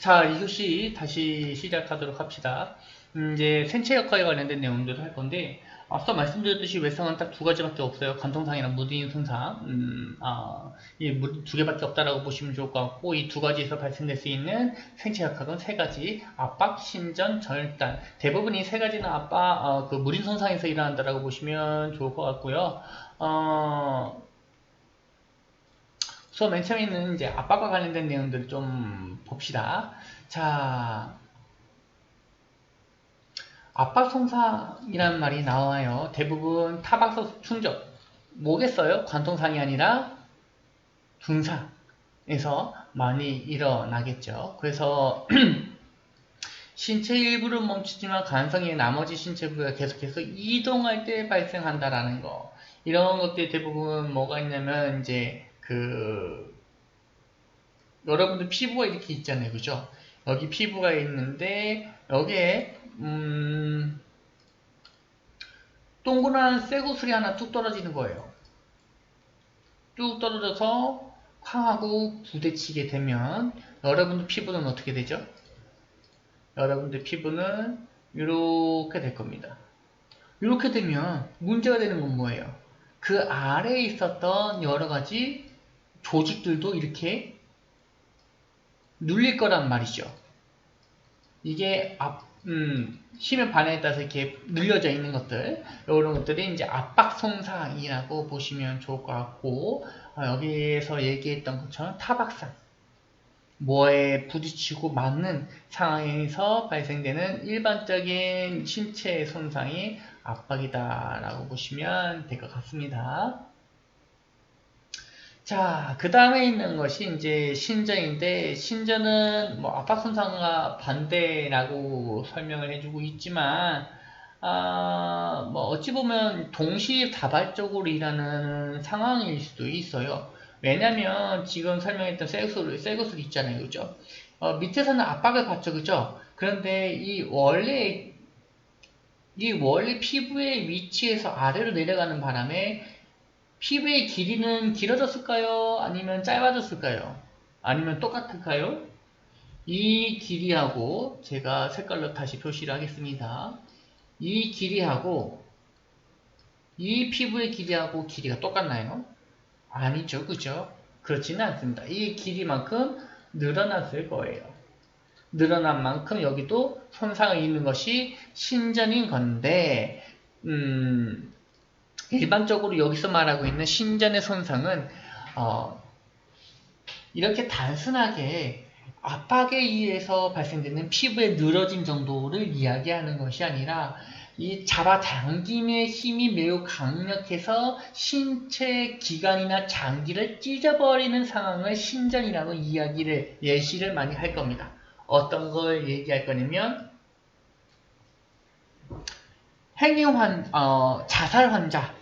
자, 이교시 다시 시작하도록 합시다. 이제 생체 역학에 관련된 내용들을 할 건데, 앞서 말씀드렸듯이 외상은 딱 두 가지밖에 없어요. 관통상이랑 무딘 손상. 두 개밖에 없다라고 보시면 좋을 것 같고, 이 두 가지에서 발생될 수 있는 생체 역학은 세 가지. 압박, 신전, 절단. 대부분 이 세 가지는 그 무딘 손상에서 일어난다라고 보시면 좋을 것 같고요. 수업 맨 처음에 있는 이제 압박과 관련된 내용들을 좀 봅시다. 자, 압박 손상이라는 말이 나와요. 대부분 타박서 충격, 뭐겠어요? 관통상이 아니라 둔상에서 많이 일어나겠죠. 그래서 신체 일부를 멈추지만 간성의 나머지 신체 부위가 계속해서 이동할 때 발생한다라는 거. 이런 것들이 대부분 뭐가 있냐면 이제 여러분들 피부가 이렇게 있잖아요, 그죠? 여기 피부가 있는데 여기에 동그란 쇠구슬이 하나 뚝 떨어지는 거예요. 뚝 떨어져서 쾅하고 부딪히게 되면 여러분들 피부는 어떻게 되죠? 여러분들 피부는 이렇게 될 겁니다. 이렇게 되면 문제가 되는 건 뭐예요? 그 아래에 있었던 여러 가지 조직들도 이렇게 눌릴 거란 말이죠. 이게 힘의 반응에 따라서 이렇게 늘려져 있는 것들, 이런 것들이 이제 압박 손상이라고 보시면 좋을 것 같고, 여기에서 얘기했던 것처럼 타박상, 뭐에 부딪히고 맞는 상황에서 발생되는 일반적인 신체 손상이 압박이다라고 보시면 될 것 같습니다. 자, 그 다음에 있는 것이 이제 신전인데, 신전은 뭐 압박 손상과 반대라고 설명을 해주고 있지만, 뭐 어찌 보면 동시다발적으로 일하는 상황일 수도 있어요. 왜냐면 지금 설명했던 쇠구슬 있잖아요, 그죠? 밑에서는 압박을 받죠, 그죠? 그런데 이 원래 피부의 위치에서 아래로 내려가는 바람에 피부의 길이는 길어졌을까요? 아니면 짧아졌을까요? 아니면 똑같을까요? 이 길이하고 제가 색깔로 다시 표시를 하겠습니다. 이 길이하고 이 피부의 길이하고 길이가 똑같나요? 아니죠, 그죠? 그렇지는 않습니다. 이 길이만큼 늘어났을 거예요. 늘어난 만큼 여기도 손상이 있는 것이 신전인 건데, 일반적으로 여기서 말하고 있는 신전의 손상은 이렇게 단순하게 압박에 의해서 발생되는 피부의 늘어짐 정도를 이야기하는 것이 아니라 이 잡아당김의 힘이 매우 강력해서 신체 기관이나 장기를 찢어버리는 상황을 신전이라고 예시를 많이 할 겁니다. 어떤 걸 얘기할 거냐면 자살 환자,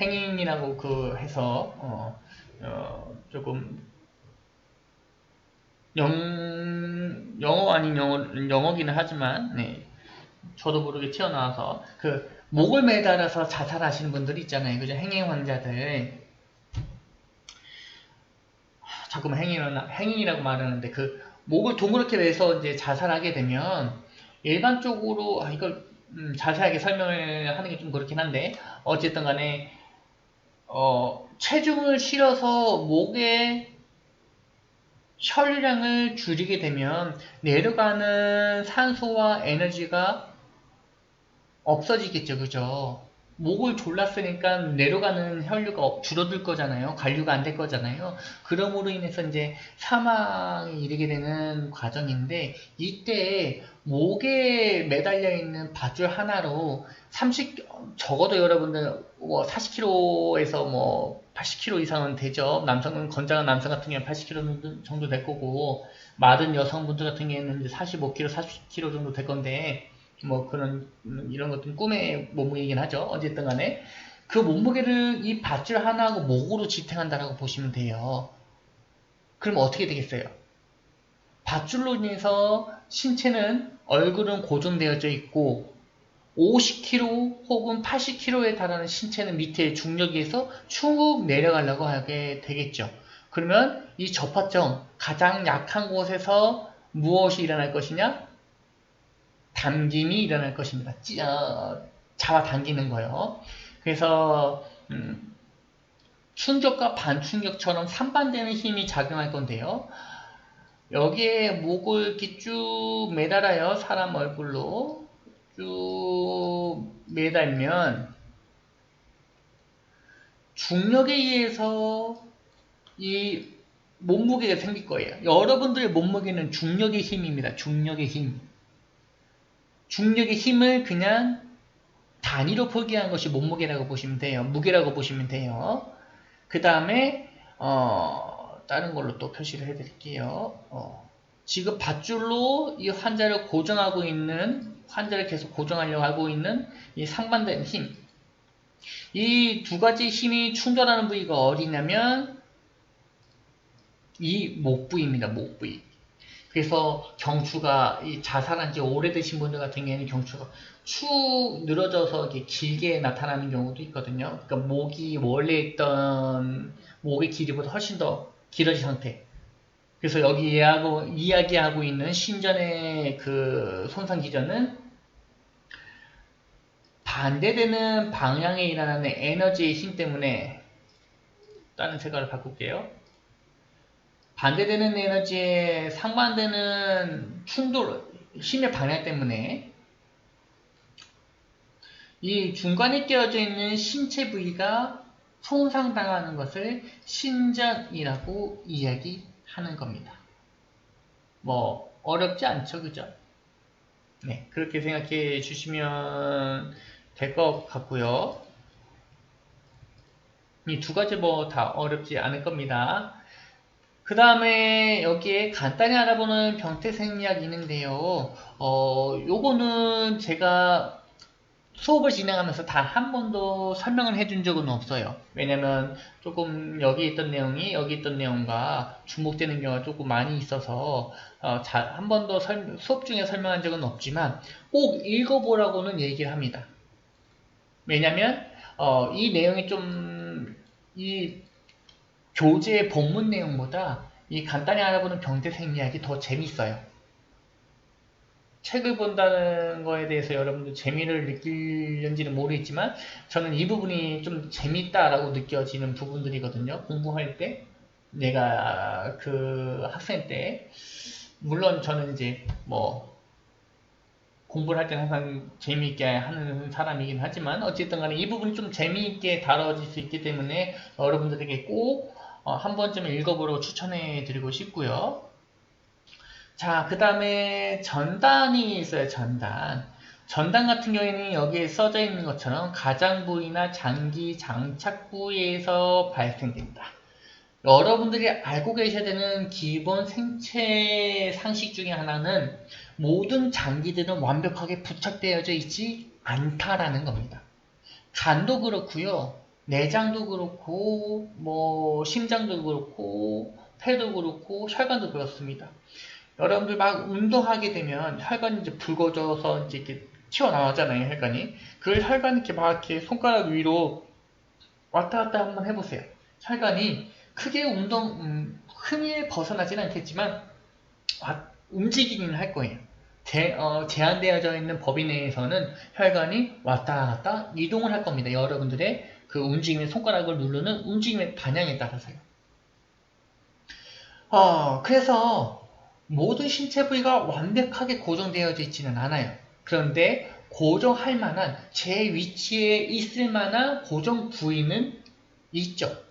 행인이라고 해서 조금 영어 아닌 영어기는 하지만 네, 저도 모르게 튀어나와서 목을 매달아서 자살하시는 분들 있잖아요, 그죠? 행인 환자들. 자꾸만 행인이라고 말하는데 목을 동그랗게 매서 이제 자살하게 되면 일반적으로 이걸 자세하게 설명을 하는 게 좀 그렇긴 한데 어쨌든 간에 체중을 실어서 목에 혈량을 줄이게 되면 내려가는 산소와 에너지가 없어지겠죠, 그죠? 목을 졸랐으니까 내려가는 혈류가 줄어들 거잖아요. 관류가 안 될 거잖아요. 그러므로 인해서 이제 사망에 이르게 되는 과정인데, 이때 목에 매달려 있는 밧줄 하나로 적어도 여러분들 40kg에서 80kg 이상은 되죠. 건장한 남성 같은 경우는 80kg 정도 될 거고, 마른 여성분들 같은 경우는 45kg, 40kg 정도 될 건데, 이런 것들은 꿈의 몸무게이긴 하죠. 어쨌든 간에. 그 몸무게를 이 밧줄 하나하고 목으로 지탱한다라고 보시면 돼요. 그럼 어떻게 되겠어요? 밧줄로 인해서 신체는, 얼굴은 고정되어져 있고, 50kg 혹은 80kg에 달하는 신체는 밑에 중력에서 쭉 내려가려고 하게 되겠죠. 그러면 이 접합점, 가장 약한 곳에서 무엇이 일어날 것이냐? 당김이 일어날 것입니다. 잡아당기는 거요. 그래서 충격과 반충격처럼 상반되는 힘이 작용할 건데요. 여기에 목을 이렇게 쭉 매달아요. 사람 얼굴로 쭉 매달면 중력에 의해서 이 몸무게가 생길 거예요. 여러분들의 몸무게는 중력의 힘입니다. 중력의 힘. 중력의 힘을 그냥 단위로 표기한 것이 몸무게라고 보시면 돼요. 무게라고 보시면 돼요. 그 다음에 다른 걸로 또 표시를 해드릴게요. 지금 밧줄로 이 환자를 고정하고 있는, 환자를 계속 고정하려고 하고 있는 이 상반된 힘. 이 두 가지 힘이 충돌하는 부위가 어디냐면 이 목 부위입니다. 목 부위. 그래서 경추가 자살한 지 오래되신 분들 같은 경우에는 경추가 축 늘어져서 이렇게 길게 나타나는 경우도 있거든요. 그러니까 목이 원래 있던 목의 길이보다 훨씬 더 길어진 상태. 그래서 여기 이야기하고 있는 신전의 그 손상 기전은 반대되는 방향에 일어나는 에너지의 힘 때문에, 다른 색깔을 바꿀게요. 반대되는 에너지에 상반되는 충돌, 힘의 방향 때문에 이 중간에 끼어져 있는 신체 부위가 손상당하는 것을 신전이라고 이야기하는 겁니다. 뭐 어렵지 않죠, 그죠? 네, 그렇게 생각해 주시면 될 것 같고요. 이 두 가지 뭐 다 어렵지 않을 겁니다. 그 다음에 여기에 간단히 알아보는 병태생리학이 있는데요. 요거는 제가 수업을 진행하면서 단 한 번도 설명을 해준 적은 없어요. 왜냐면 조금 여기 있던 내용이 여기 있던 내용과 중복되는 경우가 조금 많이 있어서 한 번도 수업 중에 설명한 적은 없지만 꼭 읽어보라고는 얘기를 합니다. 왜냐면 이 내용이 좀 이 교재의 본문 내용보다 이 간단히 알아보는 병태생리학이 더 재밌어요. 책을 본다는 거에 대해서 여러분들 재미를 느끼는지는 모르겠지만 저는 이 부분이 좀 재밌다라고 느껴지는 부분들이거든요. 공부할 때 내가 그 학생 때 물론 저는 이제 뭐 공부를 할 때는 항상 재미있게 하는 사람이긴 하지만 어쨌든 간에 이 부분이 좀 재미있게 다뤄질 수 있기 때문에 여러분들에게 꼭 한 번쯤 읽어보라고 추천해 드리고 싶고요. 자, 그 다음에 전단이 있어요. 전단. 전단 같은 경우에는 여기에 써져 있는 것처럼 가장 부위나 장기 장착 부위에서 발생된다. 여러분들이 알고 계셔야 되는 기본 생체 상식 중에 하나는 모든 장기들은 완벽하게 부착되어져 있지 않다라는 겁니다. 간도 그렇고요. 내장도 그렇고 뭐 심장도 그렇고 폐도 그렇고 혈관도 그렇습니다. 여러분들 막 운동하게 되면 혈관이 이제 붉어져서 이제 이렇게 튀어나오잖아요, 혈관이. 그 혈관 이렇게 막 이렇게 손가락 위로 왔다 갔다 한번 해보세요. 혈관이 크게 흔히 벗어나지는 않겠지만, 움직이기는 할 거예요. 제한되어져 있는 범위 내에서는 혈관이 왔다 갔다 이동을 할 겁니다. 여러분들의 그 움직임의 손가락을 누르는 움직임의 방향에 따라서요. 그래서 모든 신체 부위가 완벽하게 고정되어져 있지는 않아요. 그런데 고정할 만한 제 위치에 있을 만한 고정 부위는 있죠.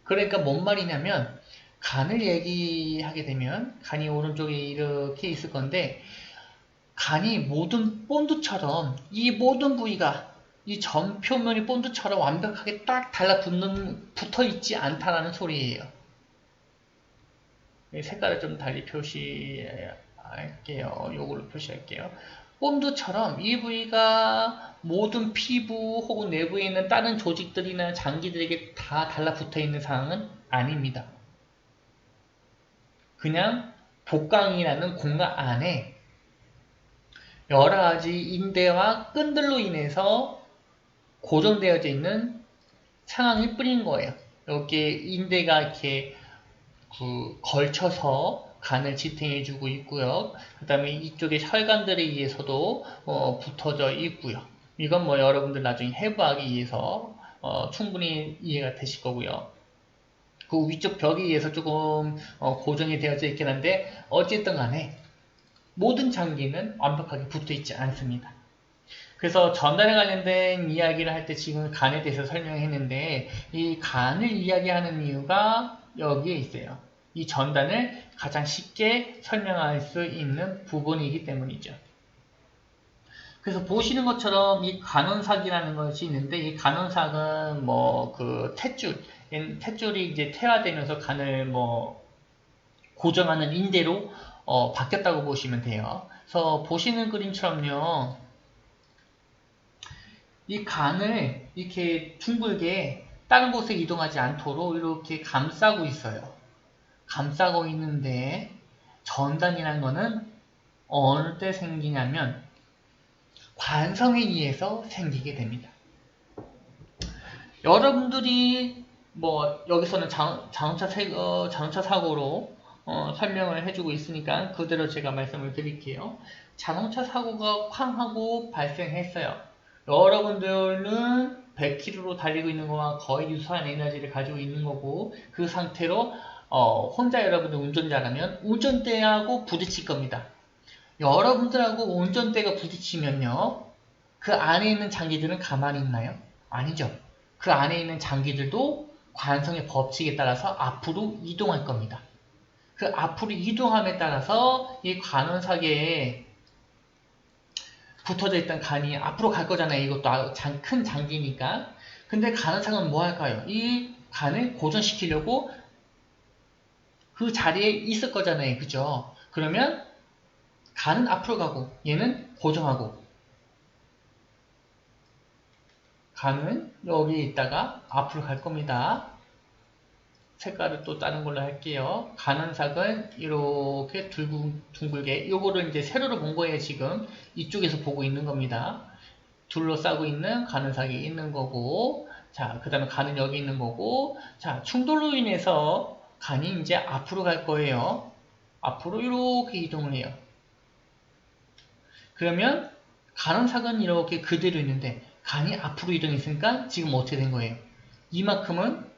그러니까 뭔 말이냐면 간을 얘기하게 되면 간이 오른쪽에 이렇게 있을 건데 간이 모든 본드처럼 이 모든 부위가 이 전 표면이 본드처럼 완벽하게 딱 붙어 있지 않다라는 소리예요. 색깔을 좀 달리 표시할게요. 요걸로 표시할게요. 본드처럼 이 부위가 모든 피부 혹은 내부에 있는 다른 조직들이나 장기들에게 다 달라붙어 있는 상황은 아닙니다. 그냥 복강이라는 공간 안에 여러 가지 인대와 끈들로 인해서 고정되어져 있는 상황일 뿐인 거예요. 이렇게 인대가 이렇게 걸쳐서 간을 지탱해주고 있고요. 그 다음에 이쪽에 혈관들에 의해서도 붙어져 있고요. 이건 뭐 여러분들 나중에 해부하기 위해서 충분히 이해가 되실 거고요. 그 위쪽 벽에 의해서 조금 고정이 되어져 있긴 한데 어쨌든 간에 모든 장기는 완벽하게 붙어 있지 않습니다. 그래서 전달에 관련된 이야기를 할 때 지금 간에 대해서 설명했는데 이 간을 이야기하는 이유가 여기에 있어요. 이 전단을 가장 쉽게 설명할 수 있는 부분이기 때문이죠. 그래서 보시는 것처럼 이 간원삭이라는 것이 있는데 이 간원삭은 뭐 그 탯줄이 이제 태화되면서 간을 뭐 고정하는 인대로 바뀌었다고 보시면 돼요. 그래서 보시는 그림처럼요. 이 간을 이렇게 둥글게 다른 곳에 이동하지 않도록 이렇게 감싸고 있어요. 감싸고 있는데 전단이라는 거는 어느 때 생기냐면 관성에 의해서 생기게 됩니다. 여러분들이 뭐 여기서는 자동차 사고로 설명을 해주고 있으니까 그대로 제가 말씀을 드릴게요. 자동차 사고가 쾅 하고 발생했어요. 여러분들은 100km로 달리고 있는 것과 거의 유사한 에너지를 가지고 있는 거고 그 상태로 혼자 여러분들 운전자라면 운전대하고 부딪힐 겁니다. 여러분들하고 운전대가 부딪히면요. 그 안에 있는 장기들은 가만히 있나요? 아니죠. 그 안에 있는 장기들도 관성의 법칙에 따라서 앞으로 이동할 겁니다. 그 앞으로 이동함에 따라서 이 관원사계에 붙어져 있던 간이 앞으로 갈 거잖아요. 이것도 큰 장기니까. 근데 간원상은 뭐 할까요? 이 간을 고정시키려고 그 자리에 있을 거잖아요. 그죠? 그러면 간은 앞으로 가고 얘는 고정하고 간은 여기 있다가 앞으로 갈 겁니다. 색깔을 또 다른 걸로 할게요. 간원삭은 이렇게 둥글게 요거를 이제 세로로 본 거예요. 지금 이쪽에서 보고 있는 겁니다. 둘러싸고 있는 간원삭이 있는 거고 자, 그 다음에 간은 여기 있는 거고 자, 충돌로 인해서 간이 이제 앞으로 갈 거예요. 앞으로 이렇게 이동을 해요. 그러면 간원삭은 이렇게 그대로 있는데 간이 앞으로 이동했으니까 지금 어떻게 된 거예요? 이만큼은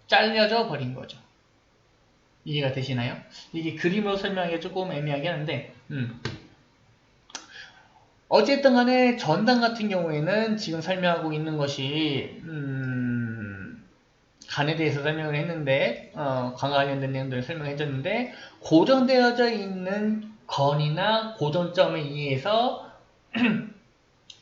잘려져 버린 거죠. 이해가 되시나요? 이게 그림으로 설명하기가 조금 애매하긴 한데 어쨌든 간에 전단 같은 경우에는 지금 설명하고 있는 것이 간에 대해서 설명을 했는데 간과 관련된 내용들을 설명해줬는데 고정되어져 있는 건이나 고정점에 의해서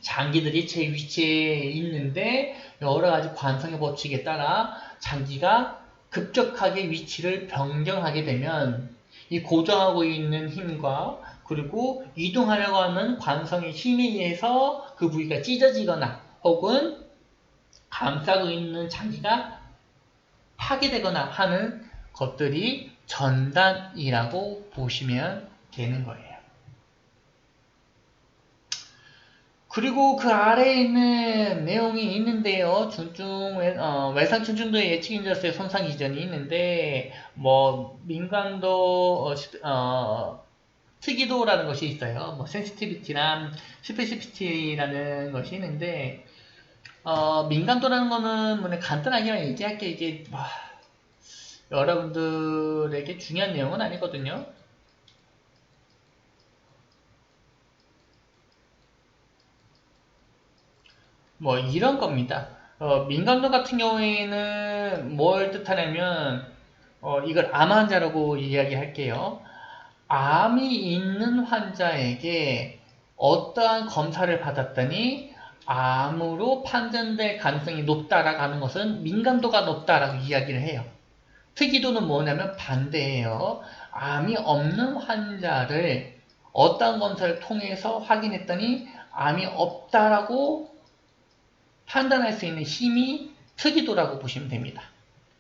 장기들이 제 위치에 있는데 여러가지 관성의 법칙에 따라 장기가 급격하게 위치를 변경하게 되면 이 고정하고 있는 힘과 그리고 이동하려고 하는 관성의 힘에 의해서 그 부위가 찢어지거나 혹은 감싸고 있는 장기가 파괴되거나 하는 것들이 전단이라고 보시면 되는 거예요. 그리고 그 아래에 있는 내용이 있는데요. 외상충충도의 예측인자수의 손상 이전이 있는데 뭐 민감도 특이도라는 것이 있어요. 뭐 센시티비티랑 스페시피티라는 것이 있는데 민감도라는 거는 뭐 간단하게만 얘기할게 이게 여러분들에게 중요한 내용은 아니거든요. 뭐 이런 겁니다. 민감도 같은 경우에는 뭘 뜻하냐면 이걸 암 환자라고 이야기할게요. 암이 있는 환자에게 어떠한 검사를 받았더니 암으로 판정될 가능성이 높다라고 하는 것은 민감도가 높다라고 이야기를 해요. 특이도는 뭐냐면 반대예요. 암이 없는 환자를 어떠한 검사를 통해서 확인했더니 암이 없다라고 판단할 수 있는 힘이 특이도라고 보시면 됩니다.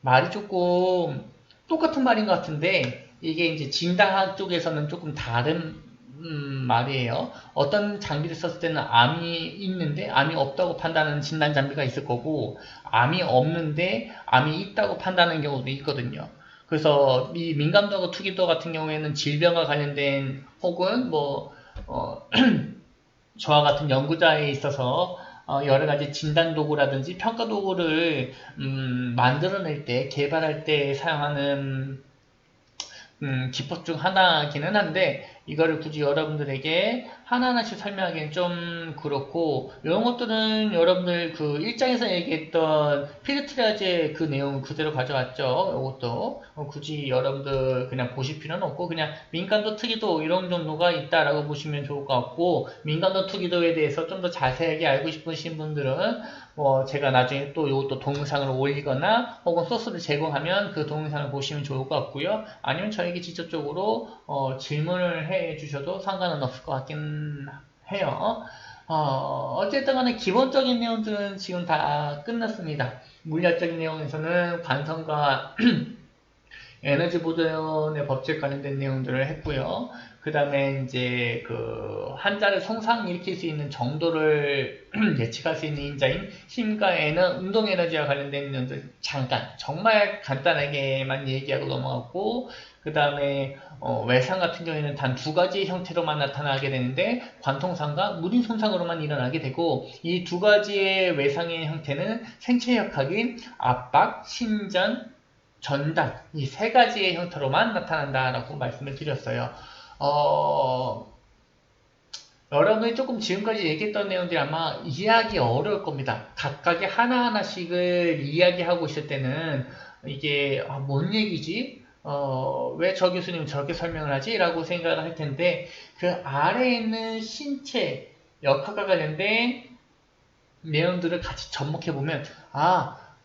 말이 조금 똑같은 말인 것 같은데 이게 이제 진단학 쪽에서는 조금 다른 말이에요. 어떤 장비를 썼을 때는 암이 있는데 암이 없다고 판단하는 진단 장비가 있을 거고, 암이 없는데 암이 있다고 판단하는 경우도 있거든요. 그래서 이 민감도하고 투기도 같은 경우에는 질병과 관련된 혹은 저와 같은 연구자에 있어서 여러 가지 진단 도구라든지 평가 도구를 만들어낼 때, 개발할 때 사용하는 기법 중 하나기는 한데, 이거를 굳이 여러분들에게 하나하나씩 설명하기는 좀 그렇고, 이런 것들은 여러분들 그 1장에서 얘기했던 필트리아제 그 내용을 그대로 가져왔죠. 이것도 굳이 여러분들 그냥 보실 필요는 없고, 그냥 민감도 특이도 이런 정도가 있다라고 보시면 좋을 것 같고, 민감도 특이도에 대해서 좀 더 자세하게 알고 싶으신 분들은 제가 나중에 또 이것도 동영상으로 올리거나 혹은 소스를 제공하면 그 동영상을 보시면 좋을 것 같고요. 아니면 저에게 직접적으로 질문을 해 주셔도 상관은 없을 것 같긴 해요. 어쨌든 간에 기본적인 내용들은 지금 다 끝났습니다. 물리학적인 내용에서는 관성과 에너지 보존의 법칙 관련된 내용들을 했고요. 그 다음에 이제 그 한자를 성상 일으킬 수 있는 정도를 예측할 수 있는 인자인 힘과 운동 에너지와 관련된 내용들 잠깐 정말 간단하게만 얘기하고 넘어갔고, 그 다음에 외상 같은 경우에는 단 두 가지 형태로만 나타나게 되는데 관통상과 무딘 손상으로만 일어나게 되고, 이 두 가지의 외상의 형태는 생체 역학인 압박, 신전, 전달, 이 세 가지의 형태로만 나타난다라고 말씀을 드렸어요. 여러분이 조금 지금까지 얘기했던 내용들이 아마 이해하기 어려울 겁니다. 각각의 하나하나씩을 이야기하고 있을 때는 이게 뭔 얘기지? 왜 저 교수님은 저렇게 설명을 하지? 라고 생각을 할 텐데, 그 아래에 있는 신체, 역학과 관련된 내용들을 같이 접목해보면,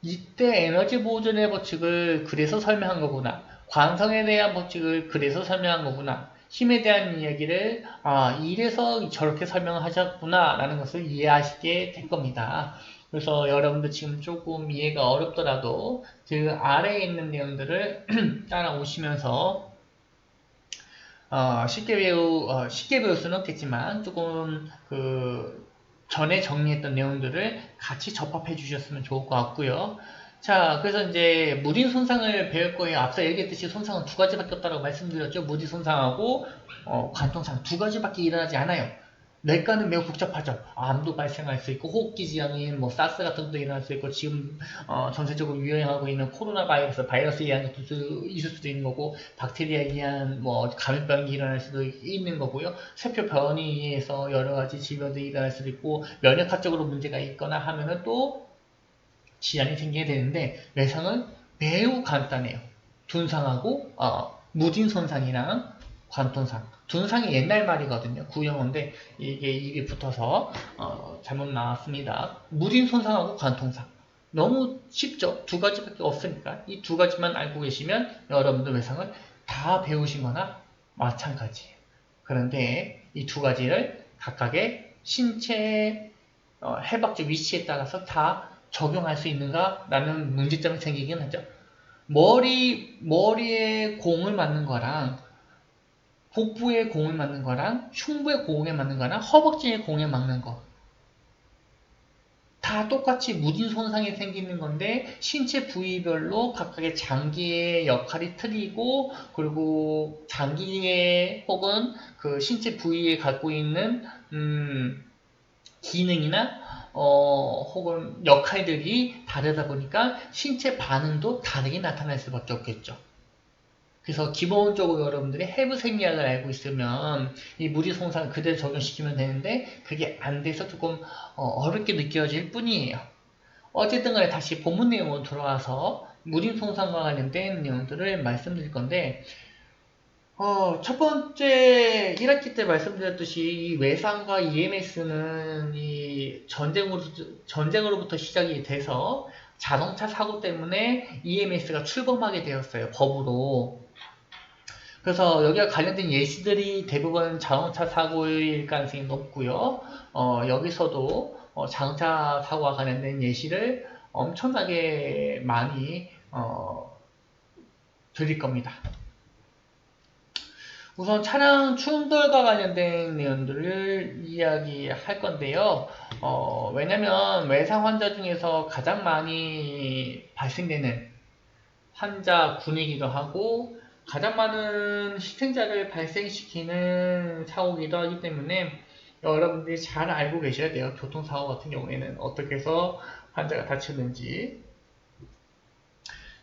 이때 에너지 보존의 법칙을 그래서 설명한 거구나. 관성에 대한 법칙을 그래서 설명한 거구나. 힘에 대한 이야기를 이래서 저렇게 설명을 하셨구나 라는 것을 이해하시게 될 겁니다. 그래서 여러분들 지금 조금 이해가 어렵더라도 그 아래에 있는 내용들을 따라오시면서 쉽게 배울 수는 없겠지만 조금 전에 정리했던 내용들을 같이 접합해 주셨으면 좋을 것 같고요. 자, 그래서 이제 무딘 손상을 배울 거예요. 앞서 얘기했듯이 손상은 두 가지밖에 없다고 말씀드렸죠. 무딘 손상하고 관통상 두 가지밖에 일어나지 않아요. 내과는 매우 복잡하죠. 암도 발생할 수 있고 호흡기 질환인 사스 같은 것도 일어날 수 있고, 지금 전세적으로 유행하고 있는 코로나 바이러스에 의한 것도 있을 수도 있는 거고, 박테리아에 의한 감염병이 일어날 수도 있는 거고요. 세포 변이에 의해서 여러 가지 질병들이 일어날 수도 있고, 면역학적으로 문제가 있거나 하면은 또 질환이 생기게 되는데, 외상은 매우 간단해요. 둔상하고 무딘 손상이랑 관통상. 둔상이 옛날 말이거든요. 구형어인데 이게 입이 붙어서 잘못 나왔습니다. 무딘 손상하고 관통상. 너무 쉽죠? 두 가지밖에 없으니까 이 두 가지만 알고 계시면 여러분들 외상을 다 배우신 거나 마찬가지예요. 그런데 이 두 가지를 각각의 신체 해박적 위치에 따라서 다 적용할 수 있는가라는 문제점이 생기긴 하죠. 머리에 공을 맞는 거랑 복부에 공을 맞는 거랑 흉부에 공에 맞는 거랑 허벅지에 공에 맞는 거 다 똑같이 무딘 손상이 생기는 건데, 신체 부위별로 각각의 장기의 역할이 틀리고, 그리고 장기의 혹은 그 신체 부위에 갖고 있는 기능이나 혹은 역할들이 다르다 보니까 신체 반응도 다르게 나타날 수밖에 없겠죠. 그래서 기본적으로 여러분들이 해부 생리학을 알고 있으면 이 무리손상 그대로 적용시키면 되는데, 그게 안 돼서 조금 어렵게 느껴질 뿐이에요. 어쨌든 간에 다시 본문 내용으로 돌아와서 무리손상과 관련된 내용들을 말씀드릴 건데, 첫 번째 1학기 때 말씀드렸듯이 이 외상과 EMS는 이 전쟁으로부터 시작이 돼서 자동차 사고 때문에 EMS가 출범하게 되었어요. 법으로. 그래서 여기와 관련된 예시들이 대부분 자동차 사고일 가능성이 높고요. 여기서도 자동차 사고와 관련된 예시를 엄청나게 많이 드릴 겁니다. 우선 차량 충돌과 관련된 내용들을 이야기할 건데요. 왜냐면 외상 환자 중에서 가장 많이 발생되는 환자군이기도 하고 가장 많은 희생자를 발생시키는 사고이기도 하기 때문에 여러분들이 잘 알고 계셔야 돼요. 교통사고 같은 경우에는 어떻게 해서 환자가 다치는지.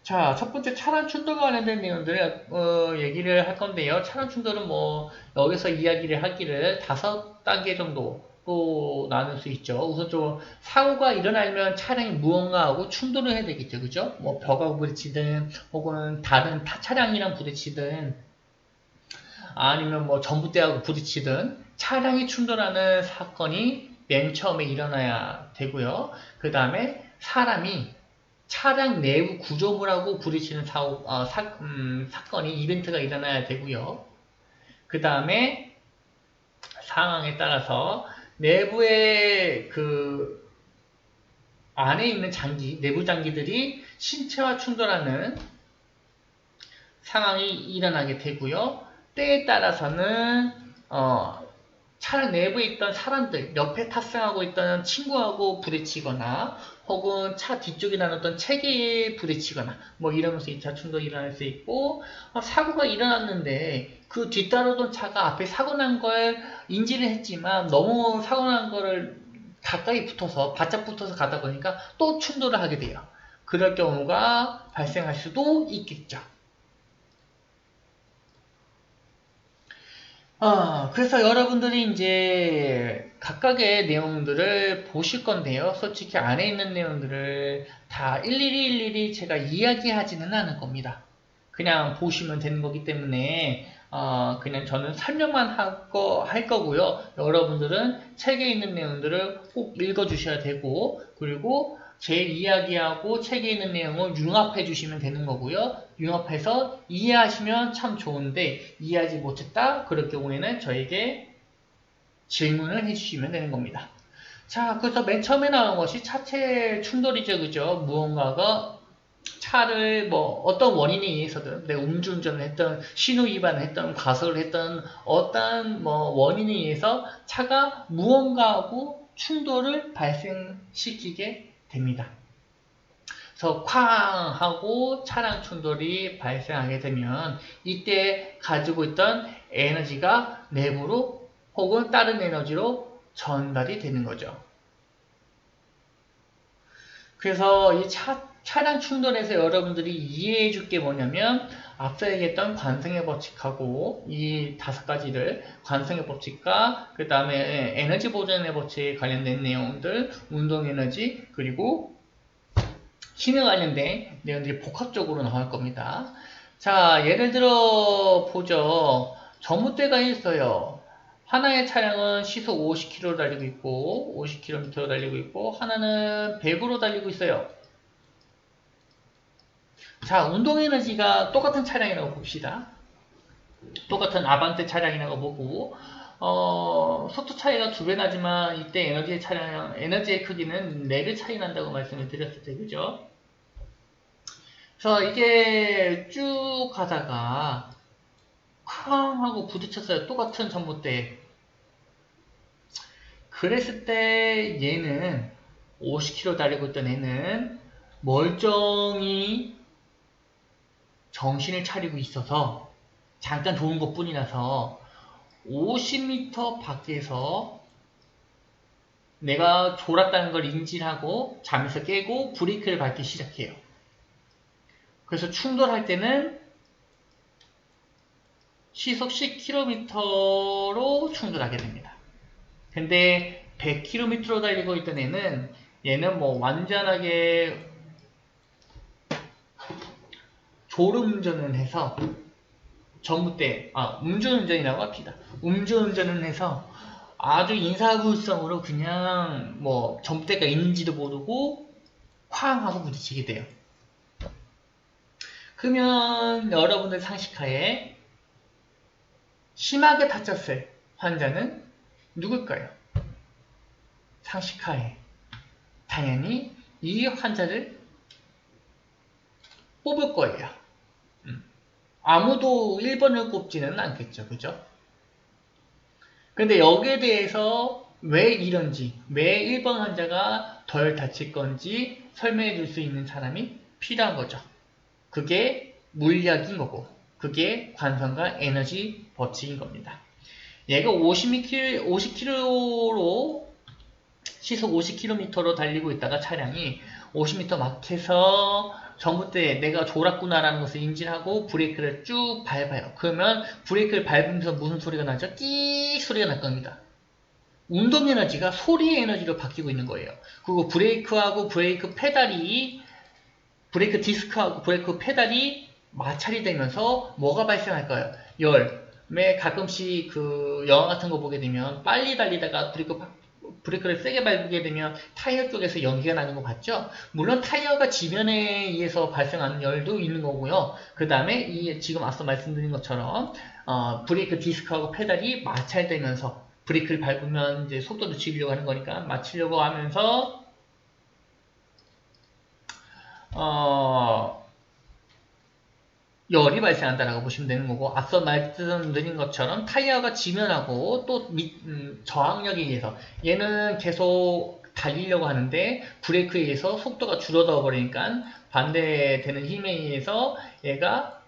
자, 첫 번째 차량 충돌과 관련된 내용들 얘기를 할 건데요. 차량 충돌은 뭐 여기서 이야기를 하기를 5단계 정도 또 나눌 수 있죠. 우선 좀 사고가 일어나면 차량이 무언가하고 충돌을 해야 되겠죠. 그죠? 뭐 벽하고 부딪히든 혹은 다른 차량이랑 부딪히든 아니면 뭐 전봇대하고 부딪히든 차량이 충돌하는 사건이 맨 처음에 일어나야 되고요. 그 다음에 사람이 차량 내부 구조물하고 부딪히는 사건이 이벤트가 일어나야 되고요. 그 다음에 상황에 따라서 내부의 그 안에 있는 장기, 내부 장기들이 신체와 충돌하는 상황이 일어나게 되고요. 때에 따라서는 차량 내부에 있던 사람들, 옆에 탑승하고 있던 친구하고 부딪히거나 혹은 차 뒤쪽에 나눴던 체계에 부딪히거나 뭐 이러면서 2차 충돌이 일어날 수 있고 사고가 일어났는데 그 뒤따르던 차가 앞에 사고 난 걸 인지를 했지만 너무 사고 난 거를 가까이 붙어서 바짝 붙어서 가다 보니까 또 충돌을 하게 돼요. 그럴 경우가 발생할 수도 있겠죠. 그래서 여러분들이 이제 각각의 내용들을 보실 건데요. 솔직히 안에 있는 내용들을 다 일일이 제가 이야기하지는 않을 겁니다. 그냥 보시면 되는 거기 때문에 그냥 저는 설명만 할 거고요. 여러분들은 책에 있는 내용들을 꼭 읽어주셔야 되고 그리고 제 이야기하고 책에 있는 내용을 융합해 주시면 되는 거고요. 융합해서 이해하시면 참 좋은데 이해하지 못했다? 그럴 경우에는 저에게 질문을 해주시면 되는 겁니다. 자, 그래서 맨 처음에 나온 것이 차체 충돌이죠. 그죠? 무언가가 차를 뭐 어떤 원인에 의해서든 내가 음주운전을 했던 신호 위반을 했던 과속을 했던 어떤 뭐 원인에 의해서 차가 무언가하고 충돌을 발생시키게 됩니다. 그래서 쾅 하고 차량 충돌이 발생하게 되면 이때 가지고 있던 에너지가 내부로 혹은 다른 에너지로 전달이 되는 거죠. 그래서 이 차량 충돌에서 여러분들이 이해해 줄 게 뭐냐면 앞서 얘기했던 관성의 법칙하고 이 5가지를 관성의 법칙과 그 다음에 에너지 보존의 법칙에 관련된 내용들 운동 에너지 그리고 힘에 관련된 내용들이 복합적으로 나올 겁니다. 자, 예를 들어 보죠. 전봇대가 있어요. 하나의 차량은 시속 50km 달리고 있고 50km 달리고 있고 하나는 100으로 달리고 있어요. 자, 운동에너지가 똑같은 차량이라고 봅시다. 똑같은 아반떼 차량이라고 보고 속도 차이가 2배 나지만 이때 에너지의 크기는 4배 차이 난다고 말씀을 드렸을 때 그죠? 그래서 이게 쭉 가다가 쾅 하고 부딪혔어요. 똑같은 전봇대. 그랬을 때 얘는 50km 달리고 있던 애는 멀쩡히 정신을 차리고 있어서 잠깐 좋은 것 뿐이라서 50m 밖에서 내가 졸았다는 걸 인지하고 잠에서 깨고 브레이크를 밟기 시작해요. 그래서 충돌할 때는 시속 10km로 충돌하게 됩니다. 근데 100km로 달리고 있던 얘는 뭐 완전하게 졸음운전을 해서 전봇대, 음주운전이라고 합시다. 음주운전을 해서 아주 인사불성으로 그냥 뭐 전봇대가 있는지도 모르고 쾅 하고 부딪히게 돼요. 그러면 여러분들 상식하에 심하게 다쳤을 환자는 누굴까요? 상식하에 당연히 이 환자를 뽑을 거예요. 아무도 1번을 꼽지는 않겠죠. 그죠? 근데 여기에 대해서 왜 이런지, 왜 1번 환자가 덜 다칠 건지 설명해 줄 수 있는 사람이 필요한 거죠. 그게 물리학인 거고, 그게 관성과 에너지 법칙인 겁니다. 얘가 50km로, 시속 50km로 달리고 있다가 차량이 50m 막혀서 전봇대에 내가 졸았구나라는 것을 인지하고 브레이크를 쭉 밟아요. 그러면 브레이크를 밟으면서 무슨 소리가 나죠? 끼익 소리가 날 겁니다. 운동 에너지가 소리의 에너지로 바뀌고 있는 거예요. 그리고 브레이크하고 브레이크 페달이, 브레이크 디스크하고 브레이크 페달이 마찰이 되면서 뭐가 발생할까요? 열. 왜 가끔씩 그 영화 같은 거 보게 되면 빨리 달리다가 브레이크를 세게 밟게 되면 타이어 쪽에서 연기가 나는 거 봤죠? 물론 타이어가 지면에 의해서 발생하는 열도 있는 거고요. 그 다음에 지금 앞서 말씀드린 것처럼 브레이크 디스크하고 페달이 마찰되면서 브레이크를 밟으면 이제 속도를 줄이려고 하는 거니까 맞추려고 하면서 열이 발생한다라고 보시면 되는 거고, 앞서 말씀드린 것처럼 타이어가 지면하고 또 저항력에 의해서 얘는 계속 달리려고 하는데 브레이크에 의해서 속도가 줄어들어 버리니까 반대되는 힘에 의해서 얘가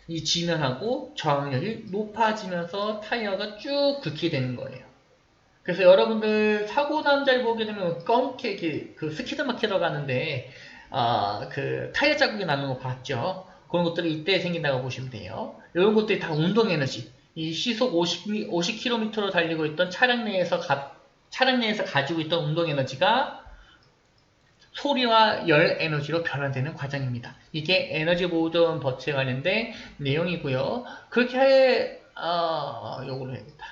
이 지면하고 저항력이 높아지면서 타이어가 쭉 긁히게 되는 거예요. 그래서 여러분들 사고 난 잘 보게 되면 검게 그 스키드 마키러 가는데 그 타이어 자국이 나는 거 봤죠? 그런 것들이 이때 생긴다고 보시면 돼요. 이런 것들이 다 운동 에너지. 이 시속 50km로 달리고 있던 차량 내에서 가지고 있던 운동 에너지가 소리와 열 에너지로 변화되는 과정입니다. 이게 에너지 보존 법칙에 관련된 내용이고요. 그렇게 요거로 해야겠다.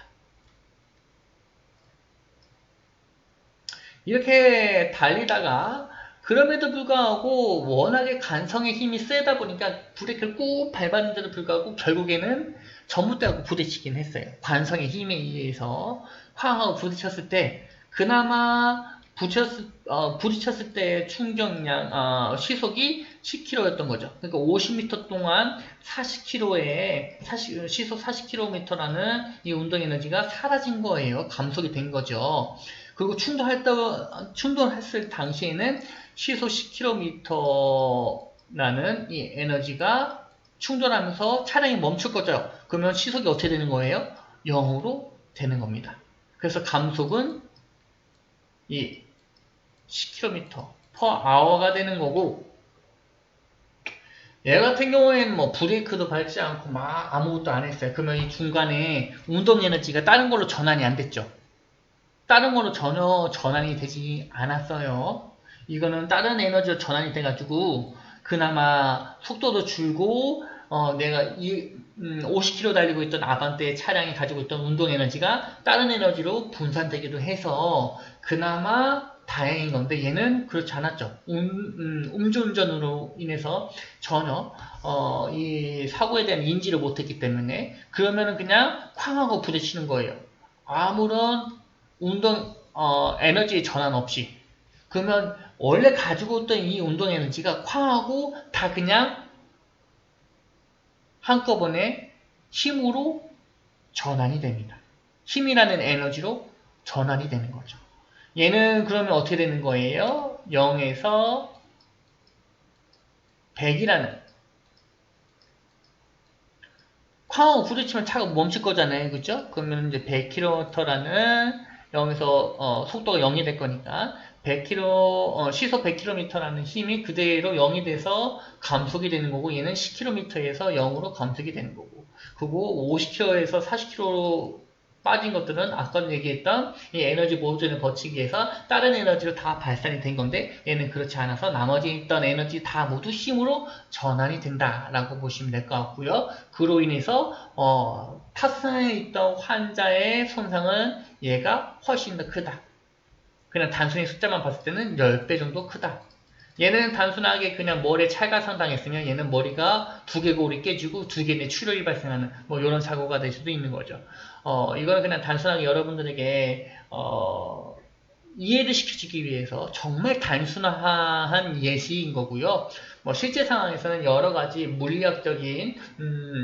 이렇게 달리다가 그럼에도 불구하고 워낙에 관성의 힘이 세다 보니까 브레이크를 꾹 밟았는데도 불구하고 결국에는 전봇대하고 부딪히긴 했어요. 관성의 힘에 의해서 화학하고 부딪혔을 때 그나마 부딪혔을 때 충격량 시속이 10km였던 거죠. 그러니까 50m 동안 40km에 시속 40km라는 이 운동 에너지가 사라진 거예요. 감속이 된 거죠. 그리고 충돌했을 당시에는 시속 10km라는 이 에너지가 충돌하면서 차량이 멈출 거죠. 그러면 시속이 어떻게 되는 거예요? 0으로 되는 겁니다. 그래서 감속은 이 10km per hour가 되는 거고, 얘 같은 경우에는 뭐 브레이크도 밟지 않고 막 아무것도 안 했어요. 그러면 이 중간에 운동 에너지가 다른 걸로 전환이 안 됐죠. 다른 걸로 전혀 전환이 되지 않았어요. 이거는 다른 에너지로 전환이 돼가지고 그나마 속도도 줄고 내가 50km 달리고 있던 아반떼 차량이 가지고 있던 운동 에너지가 다른 에너지로 분산되기도 해서 그나마 다행인 건데 얘는 그렇지 않았죠. 음주운전으로 인해서 전혀 이 사고에 대한 인지를 못했기 때문에 그러면은 그냥 쾅 하고 부딪히는 거예요. 아무런 에너지의 전환 없이. 그러면 원래 가지고 있던 이 운동 에너지가 쾅 하고 다 그냥 한꺼번에 힘으로 전환이 됩니다. 힘이라는 에너지로 전환이 되는 거죠. 얘는 그러면 어떻게 되는 거예요? 0에서 100이라는 쾅하고 부딪히면 차가 멈출 거잖아요. 그죠? 그러면 이제 100km라는 0에서 속도가 0이 될 거니까 100km, 시속 100km라는 힘이 그대로 0이 돼서 감속이 되는 거고 얘는 10km에서 0으로 감속이 되는 거고 그리고 50km에서 40km로 빠진 것들은 아까 얘기했던 이 에너지 보존의 법칙에 의해서 다른 에너지로 다 발산이 된 건데 얘는 그렇지 않아서 나머지 있던 에너지 다 모두 힘으로 전환이 된다라고 보시면 될 것 같고요. 그로 인해서 탑승에 있던 환자의 손상은 얘가 훨씬 더 크다. 그냥 단순히 숫자만 봤을 때는 10배 정도 크다. 얘는 단순하게 그냥 머리에 찰가상 당했으면 얘는 머리가 두개골이 깨지고 두개의 출혈이 발생하는 뭐 이런 사고가 될 수도 있는 거죠. 이거는 그냥 단순하게 여러분들에게 이해를 시켜주기 위해서 정말 단순한 예시인 거고요. 뭐 실제 상황에서는 여러 가지 물리학적인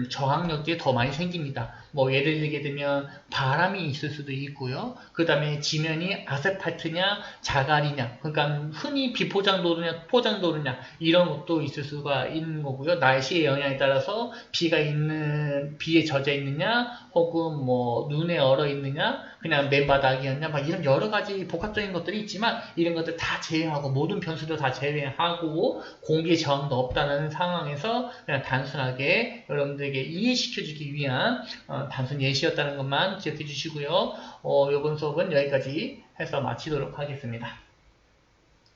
저항력들이 더 많이 생깁니다. 뭐 예를 들게 되면 바람이 있을 수도 있고요. 그 다음에 지면이 아스팔트냐 자갈이냐, 그러니까 흔히 비포장도로냐 포장도로냐 이런 것도 있을 수가 있는 거고요. 날씨의 영향에 따라서 비에 젖어 있느냐 혹은 뭐 눈에 얼어 있느냐 그냥 맨바닥이었냐 막 이런 여러 가지 복합적인 것들이 있지만 이런 것들 다 제외하고 모든 변수도 다 제외하고 공기 저항도 없다는 상황에서 그냥 단순하게 여러분들에게 이해시켜주기 위한 단순 예시였다는 것만 기억해 주시고요. 이번 수업은 여기까지 해서 마치도록 하겠습니다.